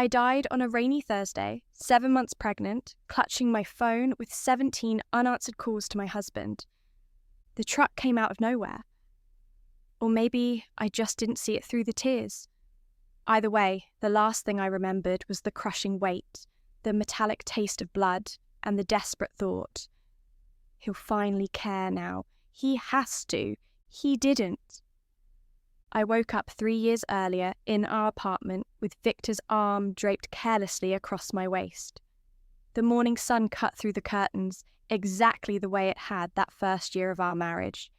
I died on a rainy Thursday, 7 months pregnant, clutching my phone with 17 unanswered calls to my husband. The truck came out of nowhere. Or maybe I just didn't see it through the tears. Either way, the last thing I remembered was the crushing weight, the metallic taste of blood, and the desperate thought, he'll finally care now. He has to. He didn't. I woke up 3 years earlier in our apartment with Victor's arm draped carelessly across my waist. The morning sun cut through the curtains exactly the way it had that first year of our marriage,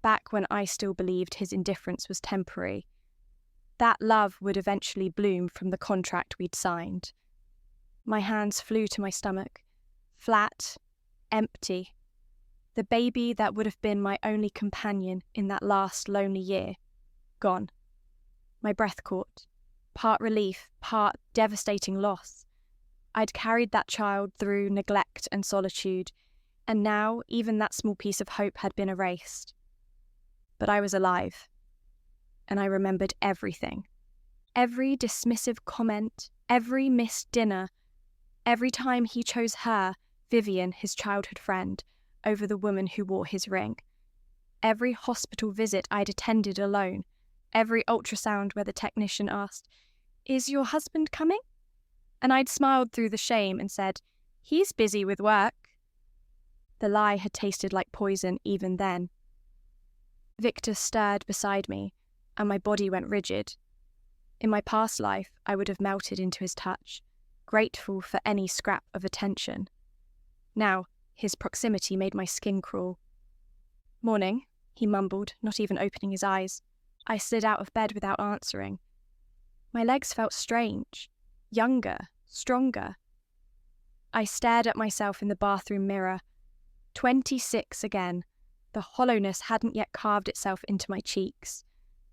back when I still believed his indifference was temporary. That love would eventually bloom from the contract we'd signed. My hands flew to my stomach, flat, empty. The baby that would have been my only companion in that last lonely year, gone. My breath caught, part relief, part devastating loss. I'd carried that child through neglect and solitude, and now even that small piece of hope had been erased. But I was alive, and I remembered everything. Every dismissive comment, every missed dinner, every time he chose her, Vivian, his childhood friend, over the woman who wore his ring. Every hospital visit I'd attended alone, every ultrasound where the technician asked, "Is your husband coming?" And I'd smiled through the shame and said, "He's busy with work." The lie had tasted like poison even then. Victor stirred beside me, and my body went rigid. In my past life, I would have melted into his touch, grateful for any scrap of attention. Now, his proximity made my skin crawl. "Morning," he mumbled, not even opening his eyes. I slid out of bed without answering. My legs felt strange, younger, stronger. I stared at myself in the bathroom mirror. 26 again. The hollowness hadn't yet carved itself into my cheeks.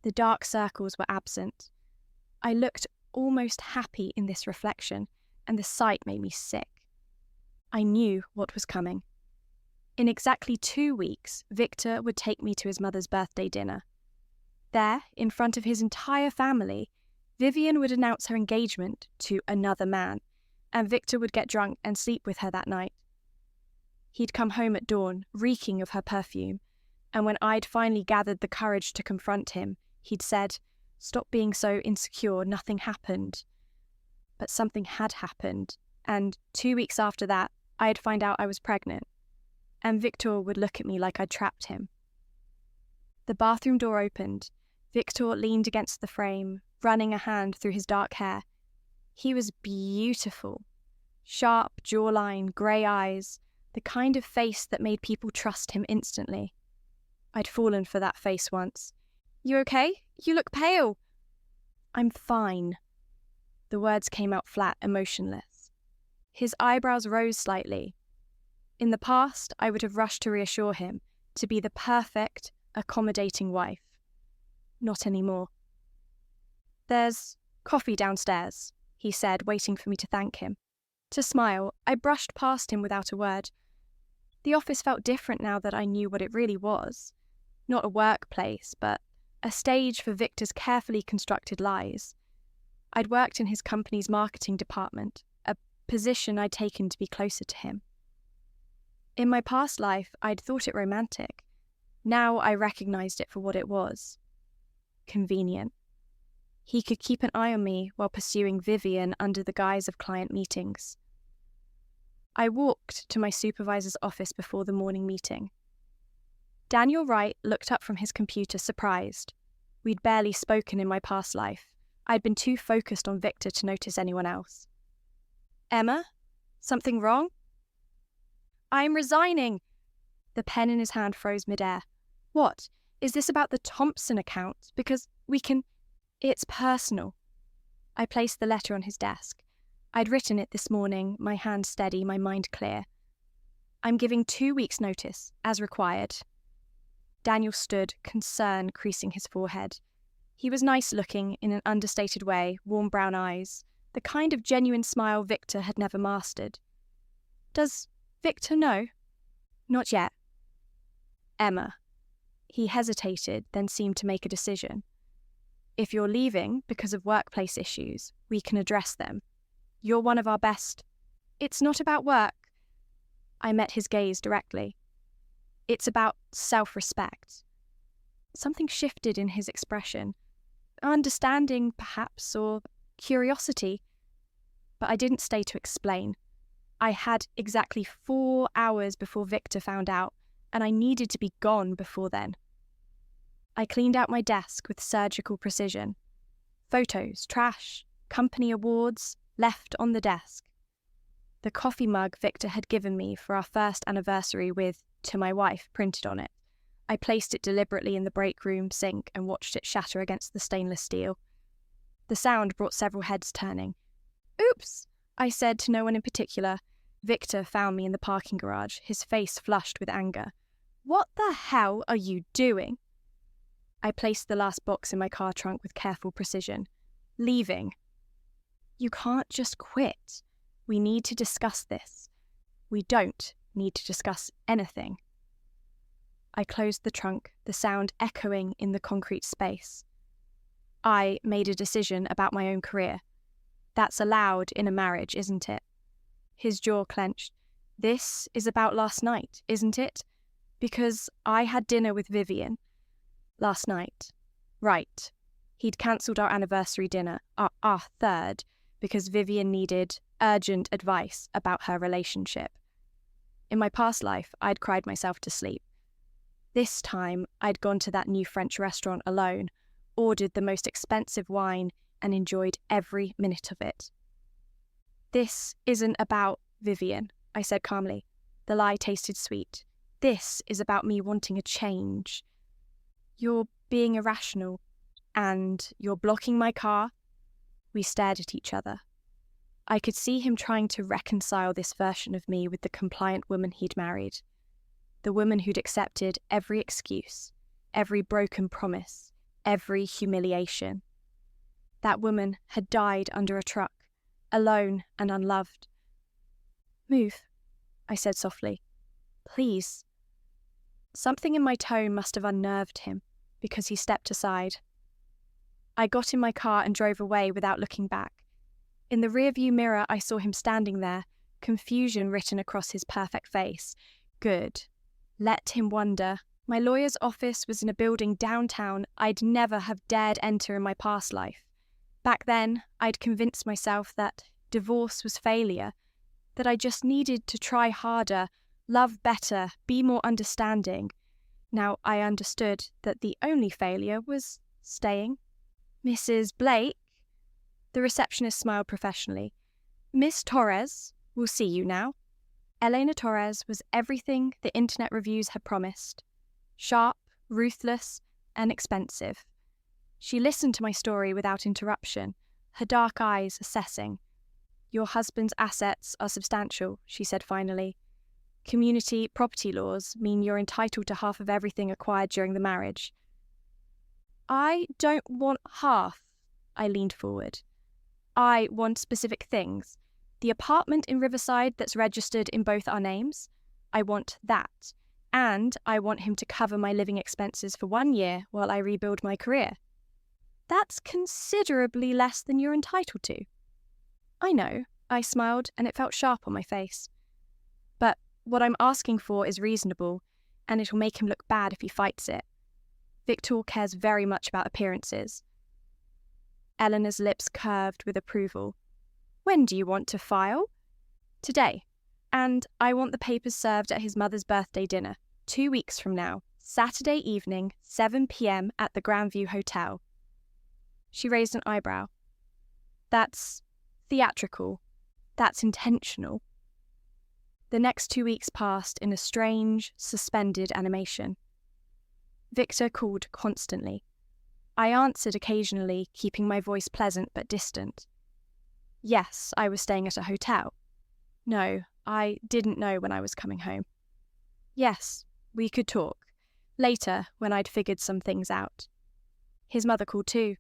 The dark circles were absent. I looked almost happy in this reflection, and the sight made me sick. I knew what was coming. In exactly 2 weeks, Victor would take me to his mother's birthday dinner. There, in front of his entire family, Vivian would announce her engagement to another man, and Victor would get drunk and sleep with her that night. He'd come home at dawn, reeking of her perfume, and when I'd finally gathered the courage to confront him, he'd said, "Stop being so insecure, nothing happened." But something had happened, and 2 weeks after that, I'd find out I was pregnant, and Victor would look at me like I'd trapped him. The bathroom door opened. Victor leaned against the frame, running a hand through his dark hair. He was beautiful. Sharp jawline, grey eyes, the kind of face that made people trust him instantly. I'd fallen for that face once. "You okay? You look pale." "I'm fine." The words came out flat, emotionless. His eyebrows rose slightly. In the past, I would have rushed to reassure him, to be the perfect, accommodating wife. Not anymore. "There's coffee downstairs," he said, waiting for me to thank him. To smile, I brushed past him without a word. The office felt different now that I knew what it really was. Not a workplace, but a stage for Victor's carefully constructed lies. I'd worked in his company's marketing department, a position I'd taken to be closer to him. In my past life, I'd thought it romantic. Now I recognized it for what it was. Convenient. He could keep an eye on me while pursuing Vivian under the guise of client meetings. I walked to my supervisor's office before the morning meeting. Daniel Wright looked up from his computer, surprised. We'd barely spoken in my past life. I'd been too focused on Victor to notice anyone else. "Emma? Something wrong?" "I'm resigning." The pen in his hand froze midair. "What? Is this about the Thompson account? Because we can... It's personal." I placed the letter on his desk. I'd written it this morning, my hand steady, my mind clear. "I'm giving 2 weeks' notice, as required." Daniel stood, concern creasing his forehead. He was nice-looking in an understated way, warm brown eyes, the kind of genuine smile Victor had never mastered. "Does Victor know?" "Not yet." "Emma." He hesitated, then seemed to make a decision. If you're leaving because of workplace issues, we can address them. You're one of our best. It's not about work. I met his gaze directly. It's about self-respect. Something shifted in his expression. Understanding, perhaps, or curiosity. But I didn't stay to explain. I had exactly 4 hours before Victor found out, and I needed to be gone before then. I cleaned out my desk with surgical precision. Photos, trash, company awards, left on the desk. The coffee mug Victor had given me for our first anniversary with "To my wife" printed on it. I placed it deliberately in the break room sink and watched it shatter against the stainless steel. The sound brought several heads turning. "Oops," I said to no one in particular. Victor found me in the parking garage, his face flushed with anger. "What the hell are you doing?" I placed the last box in my car trunk with careful precision. "Leaving." "You can't just quit. We need to discuss this." "We don't need to discuss anything." I closed the trunk, the sound echoing in the concrete space. I made a decision about my own career. That's allowed in a marriage, isn't it? His jaw clenched. "This is about last night, isn't it? Because I had dinner with Vivian. Last night." Right. He'd cancelled our anniversary dinner, our third, because Vivian needed urgent advice about her relationship. In my past life, I'd cried myself to sleep. This time, I'd gone to that new French restaurant alone, ordered the most expensive wine, and enjoyed every minute of it. "This isn't about Vivian," I said calmly. The lie tasted sweet. "This is about me wanting a change. You're being irrational, and you're blocking my car." We stared at each other. I could see him trying to reconcile this version of me with the compliant woman he'd married. The woman who'd accepted every excuse, every broken promise, every humiliation. That woman had died under a truck, alone and unloved. "Move," I said softly. "Please." Something in my tone must have unnerved him, because he stepped aside. I got in my car and drove away without looking back. In the rearview mirror, I saw him standing there, confusion written across his perfect face. Good. Let him wonder. My lawyer's office was in a building downtown I'd never have dared enter in my past life. Back then, I'd convinced myself that divorce was failure, that I just needed to try harder, love better, be more understanding. Now I understood that the only failure was staying. "Mrs. Blake?" The receptionist smiled professionally. "Miss Torres will see you now." Elena Torres was everything the internet reviews had promised. Sharp, ruthless, and expensive. She listened to my story without interruption, her dark eyes assessing. "Your husband's assets are substantial," she said finally. "Community property laws mean you're entitled to half of everything acquired during the marriage." "I don't want half," I leaned forward. "I want specific things. The apartment in Riverside that's registered in both our names, I want that. And I want him to cover my living expenses for 1 year while I rebuild my career." "That's considerably less than you're entitled to." "I know," I smiled, and it felt sharp on my face. "But what I'm asking for is reasonable, and it'll make him look bad if he fights it. Victor cares very much about appearances." Eleanor's lips curved with approval. "When do you want to file?" "Today. And I want the papers served at his mother's birthday dinner, 2 weeks from now, Saturday evening, 7 p.m. at the Grandview Hotel." She raised an eyebrow. "That's theatrical. That's intentional." The next 2 weeks passed in a strange, suspended animation. Victor called constantly. I answered occasionally, keeping my voice pleasant but distant. Yes, I was staying at a hotel. No, I didn't know when I was coming home. Yes, we could talk. Later, when I'd figured some things out. His mother called too.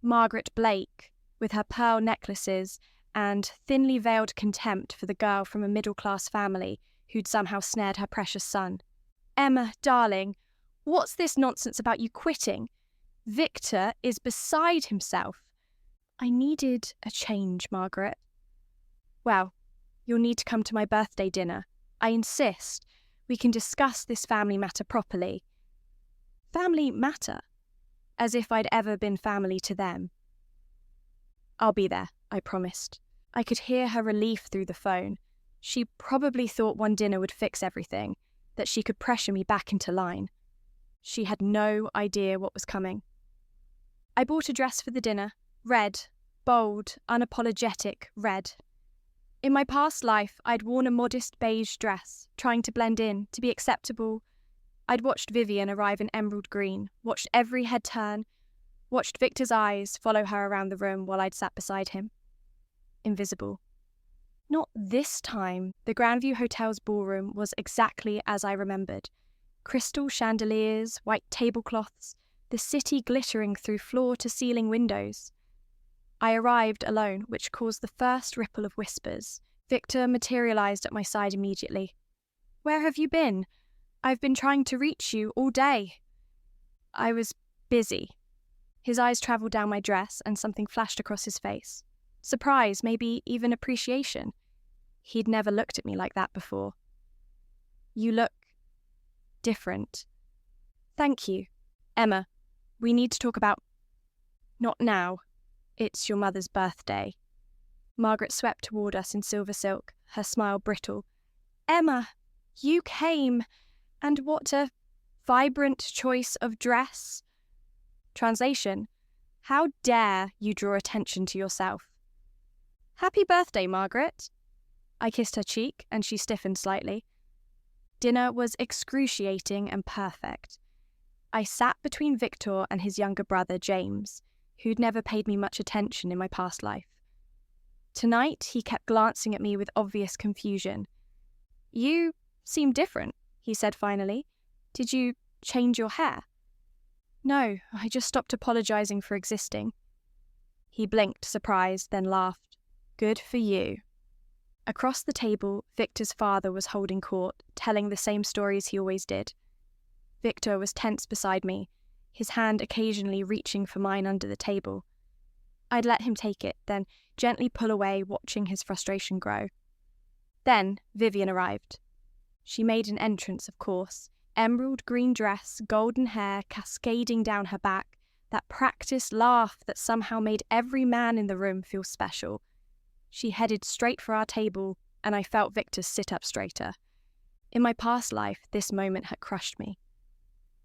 Margaret Blake, with her pearl necklaces and thinly veiled contempt for the girl from a middle-class family who'd somehow snared her precious son. "Emma, darling, what's this nonsense about you quitting? Victor is beside himself. I needed a change, Margaret. Well, you'll need to come to my birthday dinner. I insist. We can discuss this family matter properly. Family matter? As if I'd ever been family to them. I'll be there, I promised. I could hear her relief through the phone. She probably thought one dinner would fix everything, that she could pressure me back into line. She had no idea what was coming. I bought a dress for the dinner, red, bold, unapologetic red. In my past life, I'd worn a modest beige dress, trying to blend in, to be acceptable. I'd watched Vivian arrive in emerald green, watched every head turn, watched Victor's eyes follow her around the room while I'd sat beside him. Invisible. Not this time. The Grandview Hotel's ballroom was exactly as I remembered. Crystal chandeliers, white tablecloths, the city glittering through floor-to-ceiling windows. I arrived alone, which caused the first ripple of whispers. Victor materialized at my side immediately. "Where have you been? I've been trying to reach you all day." I was busy. His eyes travelled down my dress and something flashed across his face. Surprise, maybe even appreciation. He'd never looked at me like that before. "You look different." "Thank you. Emma, we need to talk about—" "Not now. It's your mother's birthday." Margaret swept toward us in silver silk, her smile brittle. "Emma, you came, and what a vibrant choice of dress." Translation: how dare you draw attention to yourself? "Happy birthday, Margaret." I kissed her cheek, and she stiffened slightly. Dinner was excruciating and perfect. I sat between Victor and his younger brother, James, who'd never paid me much attention in my past life. Tonight, he kept glancing at me with obvious confusion. "You seem different," he said finally. "Did you change your hair?" "No, I just stopped apologizing for existing." He blinked, surprised, then laughed. "Good for you." Across the table, Victor's father was holding court, telling the same stories he always did. Victor was tense beside me, his hand occasionally reaching for mine under the table. I'd let him take it, then gently pull away, watching his frustration grow. Then Vivian arrived. She made an entrance, of course. Emerald green dress, golden hair cascading down her back, that practiced laugh that somehow made every man in the room feel special. She headed straight for our table, and I felt Victor sit up straighter. In my past life, this moment had crushed me.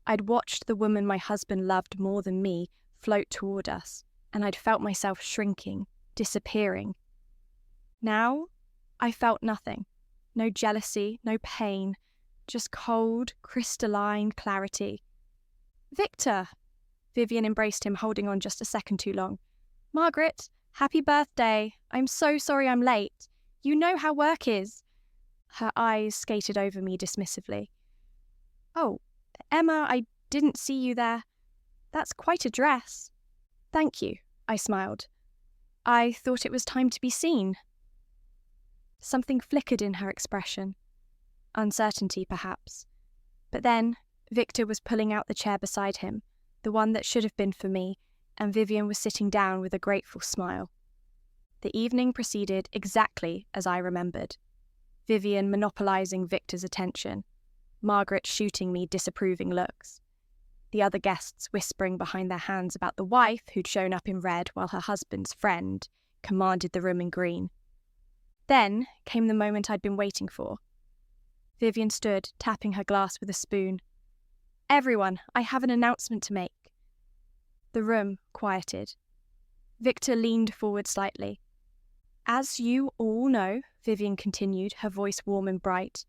I'd watched the woman my husband loved more than me float toward us, and I'd felt myself shrinking, disappearing. Now, I felt nothing. No jealousy, no pain, just cold, crystalline clarity. "Victor!" Vivian embraced him, holding on just a second too long. "Margaret, happy birthday. I'm so sorry I'm late. You know how work is." Her eyes skated over me dismissively. "Oh, Emma, I didn't see you there. That's quite a dress." "Thank you," I smiled. "I thought it was time to be seen." Something flickered in her expression. Uncertainty, perhaps. But then, Victor was pulling out the chair beside him, the one that should have been for me, and Vivian was sitting down with a grateful smile. The evening proceeded exactly as I remembered. Vivian monopolizing Victor's attention, Margaret shooting me disapproving looks, the other guests whispering behind their hands about the wife who'd shown up in red while her husband's friend commanded the room in green. Then came the moment I'd been waiting for. Vivian stood, tapping her glass with a spoon. "Everyone, I have an announcement to make." The room quieted. Victor leaned forward slightly. "As you all know," Vivian continued, her voice warm and bright,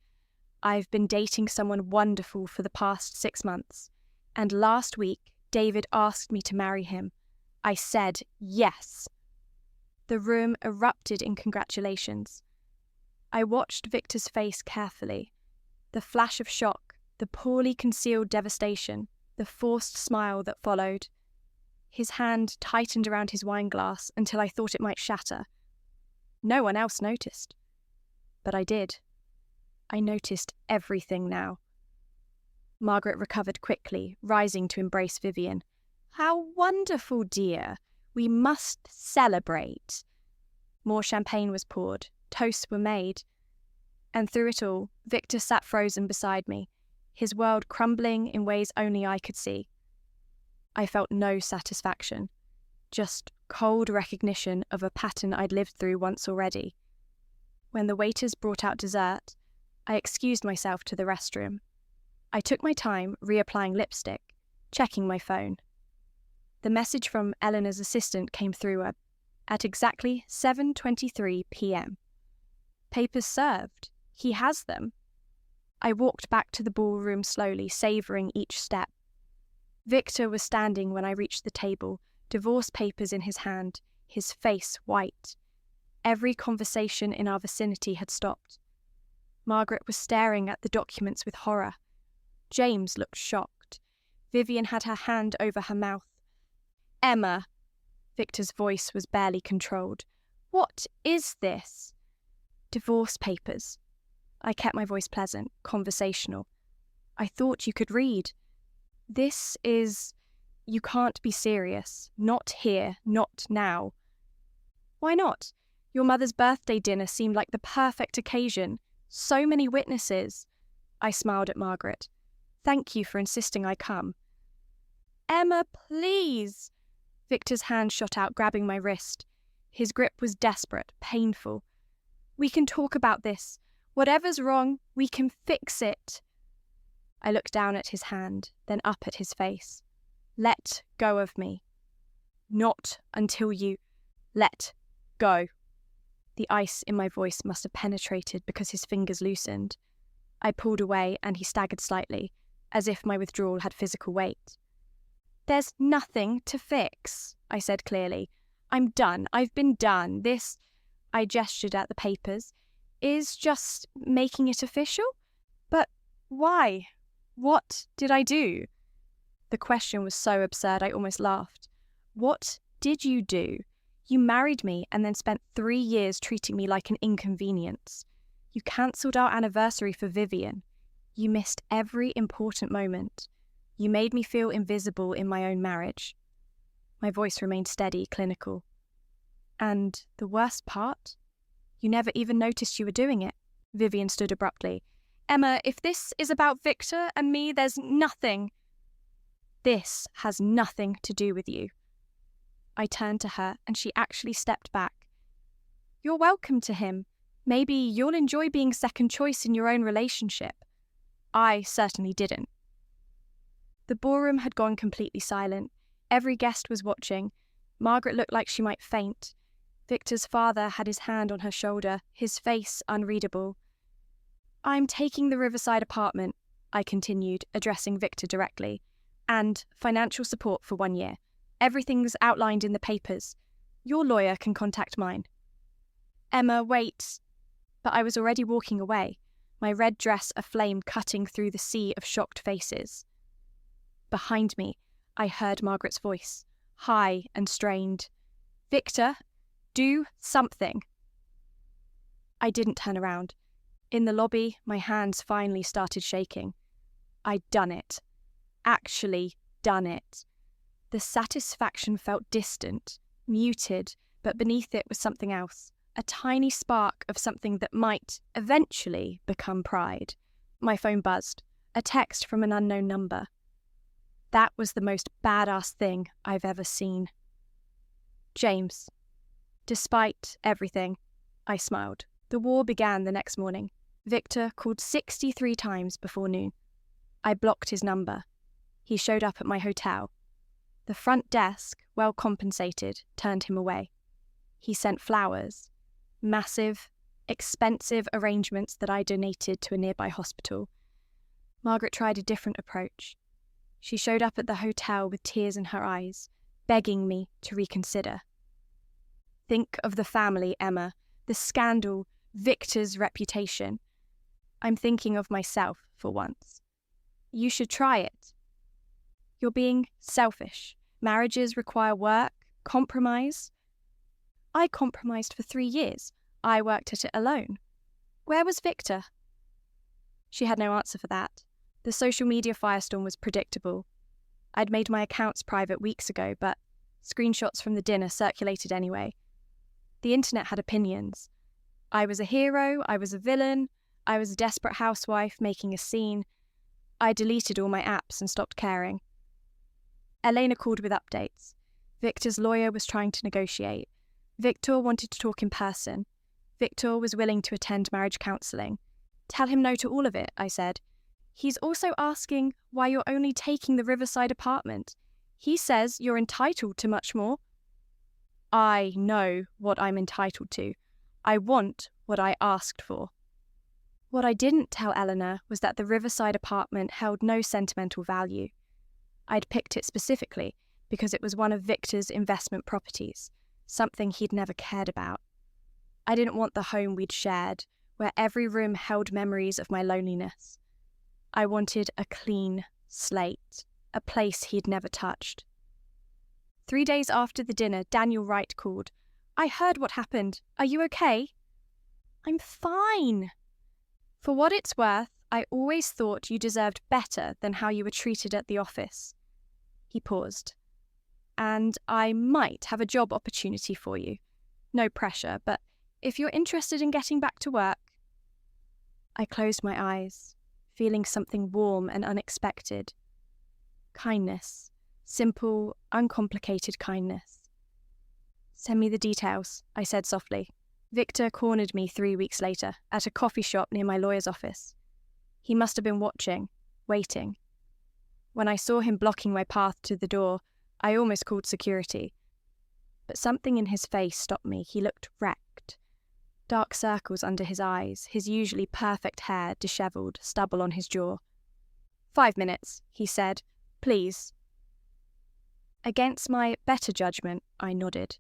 "I've been dating someone wonderful for the past 6 months, and last week David asked me to marry him. I said yes." The room erupted in congratulations. I watched Victor's face carefully. The flash of shock, the poorly concealed devastation, the forced smile that followed. His hand tightened around his wineglass until I thought it might shatter. No one else noticed. But I did. I noticed everything now. Margaret recovered quickly, rising to embrace Vivian. How wonderful, dear. We must celebrate. More champagne was poured, toasts were made. And through it all, Victor sat frozen beside me, his world crumbling in ways only I could see. I felt no satisfaction, just cold recognition of a pattern I'd lived through once already. When the waiters brought out dessert, I excused myself to the restroom. I took my time reapplying lipstick, checking my phone. The message from Eleanor's assistant came through at exactly 7:23 p.m. Papers served. He has them. I walked back to the ballroom slowly, savouring each step. Victor was standing when I reached the table, divorce papers in his hand, his face white. Every conversation in our vicinity had stopped. Margaret was staring at the documents with horror. James looked shocked. Vivian had her hand over her mouth. Emma, Victor's voice was barely controlled. What is this? Divorce papers. I kept my voice pleasant, conversational. I thought you could read. This is... You can't be serious. Not here, not now. Why not? Your mother's birthday dinner seemed like the perfect occasion. So many witnesses. I smiled at Margaret. Thank you for insisting I come. Emma, please. Victor's hand shot out, grabbing my wrist. His grip was desperate, painful. We can talk about this. Whatever's wrong, we can fix it. I looked down at his hand, then up at his face. Let go of me. Not until you let go. The ice in my voice must have penetrated because his fingers loosened. I pulled away and he staggered slightly, as if my withdrawal had physical weight. There's nothing to fix, I said clearly. I'm done. I've been done. This, I gestured at the papers, is just making it official? But why? What did I do? The question was so absurd I almost laughed. What did you do? You married me and then spent 3 years treating me like an inconvenience. You cancelled our anniversary for Vivian. You missed every important moment. You made me feel invisible in my own marriage. My voice remained steady, clinical. And the worst part? You never even noticed you were doing it. Vivian stood abruptly. Emma, if this is about Victor and me, there's nothing. This has nothing to do with you. I turned to her and she actually stepped back. You're welcome to him. Maybe you'll enjoy being second choice in your own relationship. I certainly didn't. The ballroom had gone completely silent. Every guest was watching. Margaret looked like she might faint. Victor's father had his hand on her shoulder, his face unreadable. I'm taking the Riverside apartment, I continued, addressing Victor directly, and financial support for 1 year. Everything's outlined in the papers. Your lawyer can contact mine. Emma, wait. But I was already walking away, my red dress aflame cutting through the sea of shocked faces. Behind me, I heard Margaret's voice, high and strained. Victor, do something. I didn't turn around. In the lobby, my hands finally started shaking. I'd done it. Actually done it. The satisfaction felt distant, muted, but beneath it was something else. A tiny spark of something that might eventually become pride. My phone buzzed. A text from an unknown number. That was the most badass thing I've ever seen. James. Despite everything, I smiled. The war began the next morning. Victor called 63 times before noon. I blocked his number. He showed up at my hotel. The front desk, well compensated, turned him away. He sent flowers. Massive, expensive arrangements that I donated to a nearby hospital. Margaret tried a different approach. She showed up at the hotel with tears in her eyes, begging me to reconsider. Think of the family, Emma, the scandal, Victor's reputation. I'm thinking of myself for once. You should try it. You're being selfish. Marriages require work, compromise. I compromised for 3 years. I worked at it alone. Where was Victor? She had no answer for that. The social media firestorm was predictable. I'd made my accounts private weeks ago, but screenshots from the dinner circulated anyway. The internet had opinions. I was a hero, I was a villain, I was a desperate housewife making a scene. I deleted all my apps and stopped caring. Elena called with updates. Victor's lawyer was trying to negotiate. Victor wanted to talk in person. Victor was willing to attend marriage counselling. Tell him no to all of it, I said. He's also asking why you're only taking the Riverside apartment. He says you're entitled to much more. I know what I'm entitled to. I want what I asked for. What I didn't tell Eleanor was that the Riverside apartment held no sentimental value. I'd picked it specifically because it was one of Victor's investment properties, something he'd never cared about. I didn't want the home we'd shared, where every room held memories of my loneliness. I wanted a clean slate, a place he'd never touched. 3 days after the dinner, Daniel Wright called. I heard what happened. Are you okay? I'm fine. For what it's worth, I always thought you deserved better than how you were treated at the office. He paused. And I might have a job opportunity for you. No pressure, but if you're interested in getting back to work. I closed my eyes, feeling something warm and unexpected. Kindness. Simple, uncomplicated kindness. Send me the details, I said softly. Victor cornered me 3 weeks later at a coffee shop near my lawyer's office. He must have been watching, waiting. When I saw him blocking my path to the door, I almost called security. But something in his face stopped me. He looked wrecked. Dark circles under his eyes, his usually perfect hair dishevelled, stubble on his jaw. 5 minutes, he said. Please. Against my better judgment, I nodded.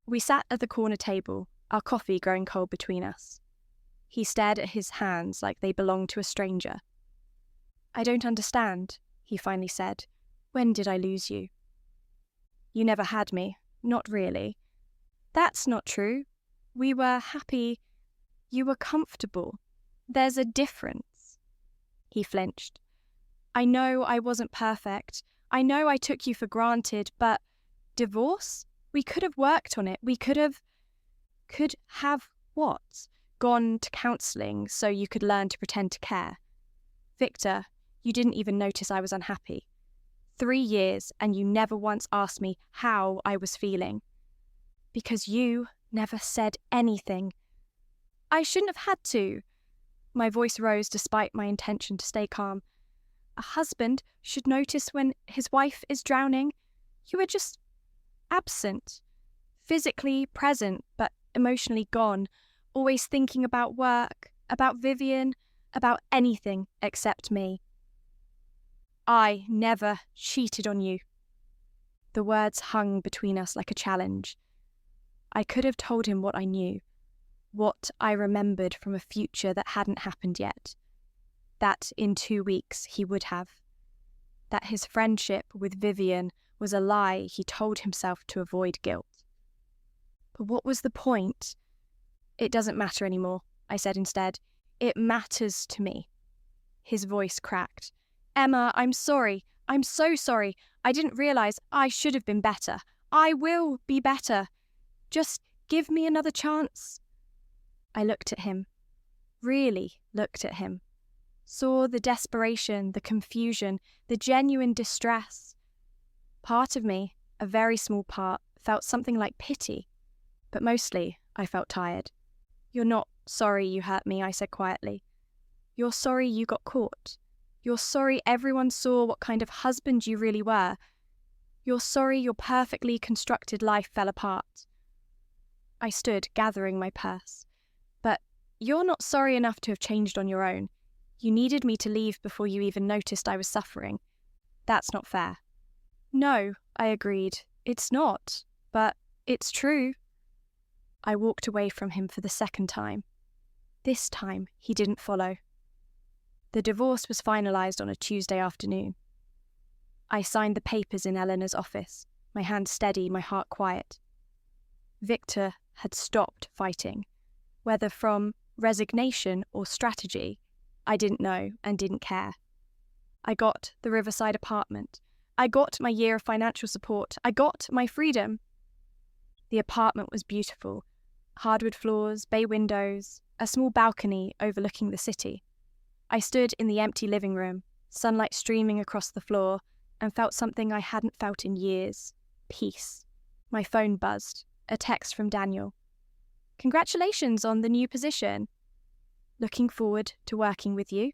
We sat at the corner table, our coffee growing cold between us. He stared at his hands like they belonged to a stranger. I don't understand, he finally said. When did I lose you? You never had me. Not really. That's not true. We were happy. You were comfortable. There's a difference. He flinched. I know I wasn't perfect. I know I took you for granted, but divorce? We could have worked on it. We could have what? Gone to counselling so you could learn to pretend to care. Victor, you didn't even notice I was unhappy. 3 years and you never once asked me how I was feeling. Because you never said anything. I shouldn't have had to. My voice rose despite my intention to stay calm. A husband should notice when his wife is drowning. You were just absent. Physically present, but emotionally gone. Always thinking about work, about Vivian, about anything except me. I never cheated on you. The words hung between us like a challenge. I could have told him what I knew, what I remembered from a future that hadn't happened yet. That in 2 weeks he would have. That his friendship with Vivian was a lie he told himself to avoid guilt. But what was the point? It doesn't matter anymore, I said instead. It matters to me. His voice cracked. Emma, I'm sorry. I'm so sorry. I didn't realise I should have been better. I will be better. Just give me another chance. I looked at him. Really looked at him. Saw the desperation, the confusion, the genuine distress. Part of me, a very small part, felt something like pity. But mostly, I felt tired. You're not sorry you hurt me, I said quietly. You're sorry you got caught. You're sorry everyone saw what kind of husband you really were. You're sorry your perfectly constructed life fell apart. I stood, gathering my purse. But you're not sorry enough to have changed on your own. You needed me to leave before you even noticed I was suffering. That's not fair. No, I agreed. It's not. But it's true. I walked away from him for the second time. This time, he didn't follow. The divorce was finalised on a Tuesday afternoon. I signed the papers in Eleanor's office, my hand steady, my heart quiet. Victor had stopped fighting. Whether from resignation or strategy, I didn't know and didn't care. I got the Riverside apartment, I got my year of financial support. I got my freedom. The apartment was beautiful. Hardwood floors, bay windows, a small balcony overlooking the city. I stood in the empty living room, sunlight streaming across the floor, and felt something I hadn't felt in years. Peace. My phone buzzed. A text from Daniel. "Congratulations on the new position. Looking forward to working with you."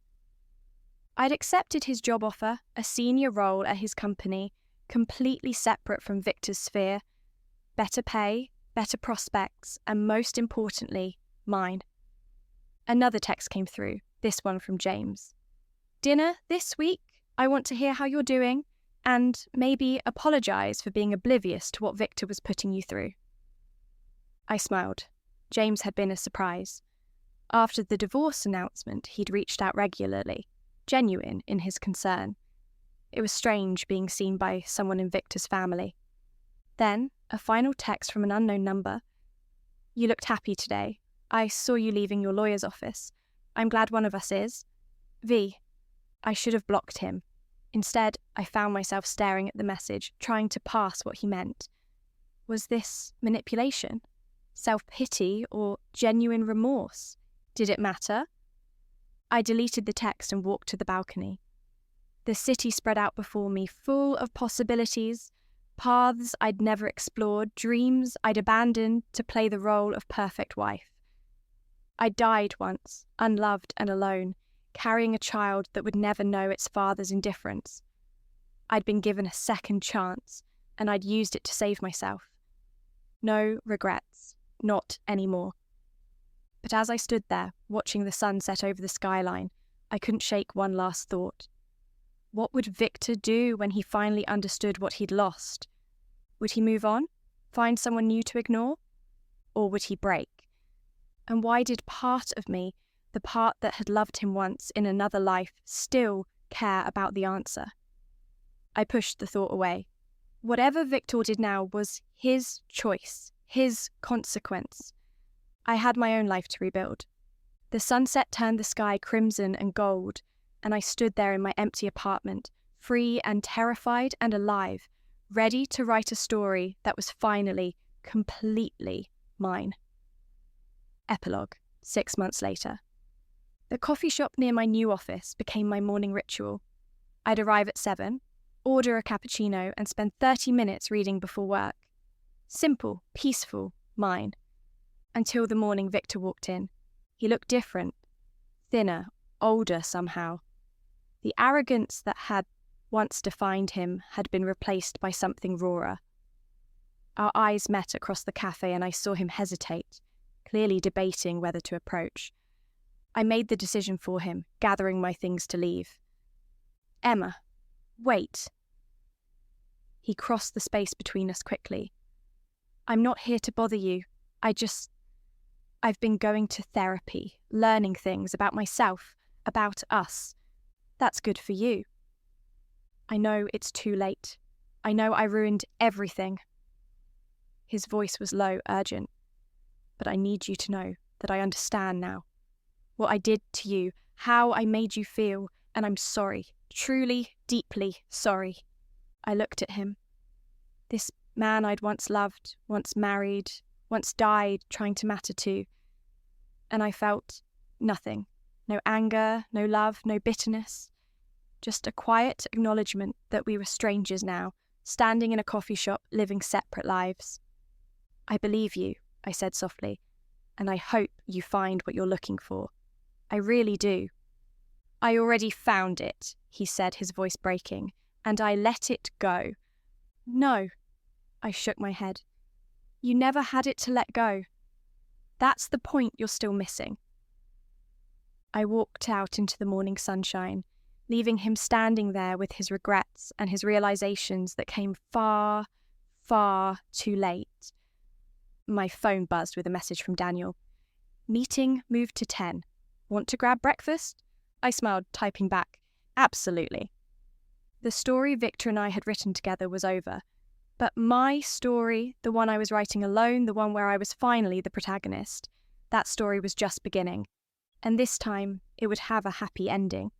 I'd accepted his job offer, a senior role at his company, completely separate from Victor's sphere. Better pay, better prospects, and most importantly, mine. Another text came through, this one from James. "Dinner this week? I want to hear how you're doing, and maybe apologise for being oblivious to what Victor was putting you through." I smiled. James had been a surprise. After the divorce announcement, he'd reached out regularly, genuine in his concern. It was strange being seen by someone in Victor's family. Then, a final text from an unknown number. "You looked happy today. I saw you leaving your lawyer's office. I'm glad one of us is. V." I should have blocked him. Instead, I found myself staring at the message, trying to parse what he meant. Was this manipulation? Self-pity or genuine remorse? Did it matter? I deleted the text and walked to the balcony. The city spread out before me, full of possibilities, paths I'd never explored, dreams I'd abandoned to play the role of perfect wife. I died once, unloved and alone, carrying a child that would never know its father's indifference. I'd been given a second chance, and I'd used it to save myself. No regrets, not anymore. But as I stood there, watching the sun set over the skyline, I couldn't shake one last thought. What would Victor do when he finally understood what he'd lost? Would he move on? Find someone new to ignore? Or would he break? And why did part of me, the part that had loved him once in another life, still care about the answer? I pushed the thought away. Whatever Victor did now was his choice, his consequence. I had my own life to rebuild. The sunset turned the sky crimson and gold, and I stood there in my empty apartment, free and terrified and alive, ready to write a story that was finally, completely mine. Epilogue, 6 months later. The coffee shop near my new office became my morning ritual. I'd arrive at 7, order a cappuccino, and spend 30 minutes reading before work. Simple, peaceful, mine. Until the morning Victor walked in. He looked different, thinner, older somehow. The arrogance that had once defined him had been replaced by something rawer. Our eyes met across the cafe and I saw him hesitate, clearly debating whether to approach. I made the decision for him, gathering my things to leave. "Emma, wait." He crossed the space between us quickly. "I'm not here to bother you. I've been going to therapy, learning things about myself, about us. That's good for you. I know it's too late. I know I ruined everything." His voice was low, urgent. "But I need you to know that I understand now. What I did to you, how I made you feel, and I'm sorry, truly, deeply sorry." I looked at him. This man I'd once loved, once married, once died trying to matter to. And I felt nothing. No anger, no love, no bitterness. Just a quiet acknowledgement that we were strangers now, standing in a coffee shop, living separate lives. "I believe you," I said softly, "and I hope you find what you're looking for. I really do." "I already found it," he said, his voice breaking, "and I let it go." "No." I shook my head. "You never had it to let go. That's the point you're still missing." I walked out into the morning sunshine, leaving him standing there with his regrets and his realizations that came far, far too late. My phone buzzed with a message from Daniel. "Meeting moved to 10. Want to grab breakfast?" I smiled, typing back, "Absolutely." The story Victor and I had written together was over. But my story, the one I was writing alone, the one where I was finally the protagonist, that story was just beginning. And this time, it would have a happy ending.